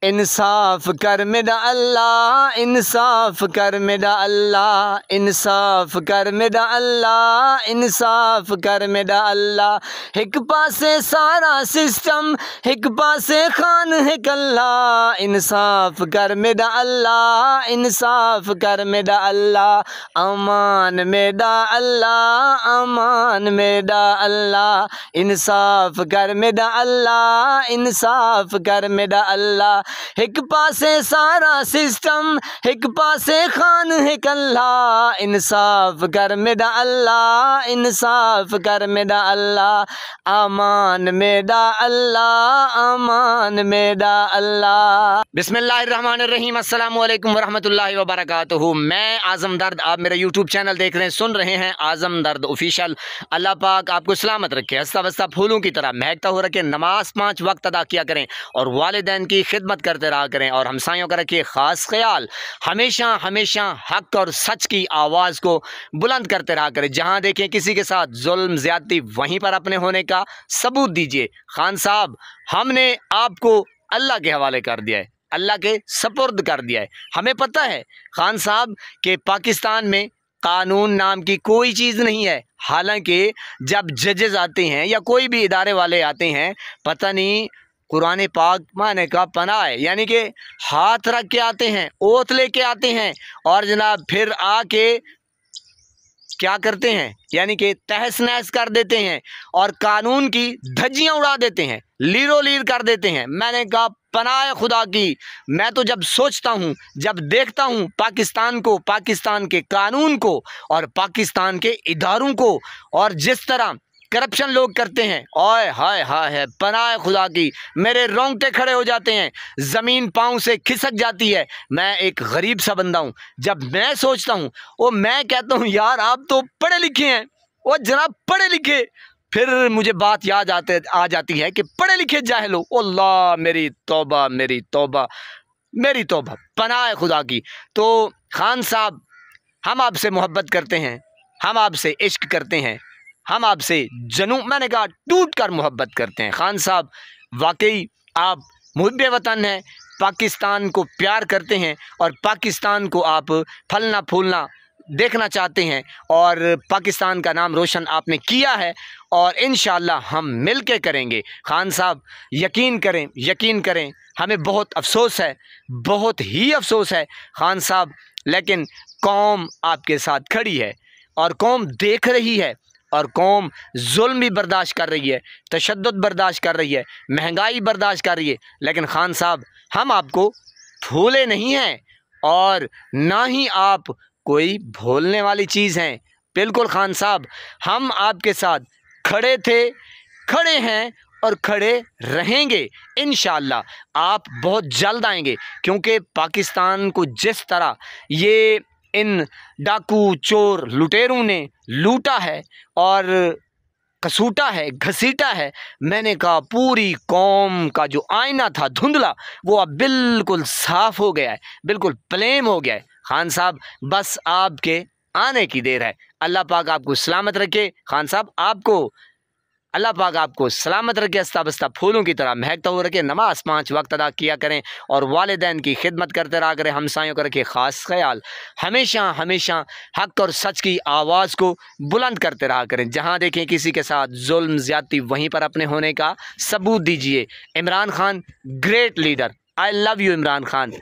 इंसाफ कर मेरा अल्लाह, इंसाफ कर मेरा अल्लाह, इंसाफ कर मेरा अल्लाह, इंसाफ कर मेरा अल्लाह। एक पासे सारा सिस्टम, एक पासे खान है कल्ला। इंसाफ कर मेरा अल्लाह, इंसाफ कर मेरा अल्लाह। अमान मेरा अल्लाह, अमान मेरा अल्लाह। इंसाफ कर मेरा अल्लाह, इंसाफ कर मेरा अल्लाह। एक पासे सारा सिस्टम, एक पासे खान है कल्ला। इंसाफ कर मेरा अल्लाह, इंसाफ कर मेरा अल्लाह। अमान मेरा अल्लाह, अमान मेरा अल्लाह। बिस्मिल्लाहिर्रहमानिर्रहीम, अस्सलामु अलैकुम वरहमतुल्लाहि वबरकातुहू। मैं आज़म दर्द, आप मेरा यूट्यूब चैनल देख रहे हैं, सुन रहे हैं आज़म दर्द ऑफिशियल। अल्लाह पाक आपको सलामत रखे, हंसता बसता फूलों की तरह महकता हो रखे। नमाज 5 वक्त अदा किया करें और वालिदैन की खिदमत करते रहा करें और हमसायों का रखिए ख़ास ख्याल। हमेशा हमेशा हक और सच की आवाज़ को बुलंद करते रहा करें। जहाँ देखें किसी के साथ जुल्म ज़्यादती, वहीं पर अपने होने का सबूत दीजिए। खान साहब, हमने आपको अल्लाह के हवाले कर दिया है, अल्लाह के सपुर्द कर दिया है। हमें पता है खान साहब कि पाकिस्तान में कानून नाम की कोई चीज़ नहीं है। हालांकि जब जजेस आते हैं या कोई भी इदारे वाले आते हैं, पता नहीं कुरान पाक माने का पनाह है, यानी कि हाथ रख के आते हैं, ओत लेके आते हैं और जनाब फिर आके क्या करते हैं, यानी कि तहस नहस कर देते हैं और कानून की धज्जियां उड़ा देते हैं, लीरो लीर कर देते हैं। मैंने कहा पनाह खुदा की, मैं तो जब सोचता हूँ, जब देखता हूँ पाकिस्तान को, पाकिस्तान के कानून को और पाकिस्तान के इदारों को और जिस तरह करप्शन लोग करते हैं, ओए हाय हाय है, पनाह खुदा की मेरे रोंगटे खड़े हो जाते हैं, ज़मीन पाँव से खिसक जाती है। मैं एक गरीब सा बंदा हूँ, जब मैं सोचता हूँ, वो मैं कहता हूँ यार आप तो पढ़े लिखे हैं, वो जनाब पढ़े लिखे। फिर मुझे बात याद आ जाती है कि पढ़े लिखे जाहिल हो। अल्लाह मेरी तौबा, मेरी तौबा, मेरी तौबा, पनाह खुदा की। तो खान साहब, हम आपसे मोहब्बत करते हैं, हम आपसे इश्क करते हैं, हम आपसे जनू, मैंने कहा टूट कर मोहब्बत करते हैं। खान साहब, वाकई आप मुहिब्बे वतन हैं, पाकिस्तान को प्यार करते हैं और पाकिस्तान को आप फलना फूलना देखना चाहते हैं और पाकिस्तान का नाम रोशन आपने किया है और इंशाअल्लाह हम मिल के करेंगे। खान साहब यकीन करें, यकीन करें, हमें बहुत अफसोस है, बहुत ही अफसोस है खान साहब, लेकिन कौम आपके साथ खड़ी है और कौम देख रही है और कौम जुल्म भी बर्दाश्त कर रही है, तशद्दुद बर्दाश्त कर रही है, महंगाई बर्दाश्त कर रही है। लेकिन खान साहब, हम आपको भूले नहीं हैं और ना ही आप कोई भूलने वाली चीज़ हैं। बिल्कुल खान साहब, हम आपके साथ खड़े थे, खड़े हैं और खड़े रहेंगे। इंशाअल्लाह आप बहुत जल्द आएंगे, क्योंकि पाकिस्तान को जिस तरह ये इन डाकू चोर लुटेरों ने लूटा है और कसूटा है, घसीटा है, मैंने कहा पूरी कौम का जो आईना था धुंधला, वो अब बिल्कुल साफ़ हो गया है, बिल्कुल प्लेन हो गया है। खान साहब, बस आपके आने की देर है। अल्लाह पाक आपको सलामत रखे। खान साहब, आपको अल्लाह पाक आपको सलामत रखे, हंसता बसता फूलों की तरह महकता हो रखे। नमाज 5 वक्त अदा किया करें और वालिदैन की खिदमत करते रहा करें। हमसायों का रखे ख़ास ख्याल। हमेशा हमेशा हक और सच की आवाज़ को बुलंद करते रहा करें। जहाँ देखें किसी के साथ जुल्म ज़्यादती, वहीं पर अपने होने का सबूत दीजिए। Imran Khan great leader, I love you Imran Khan.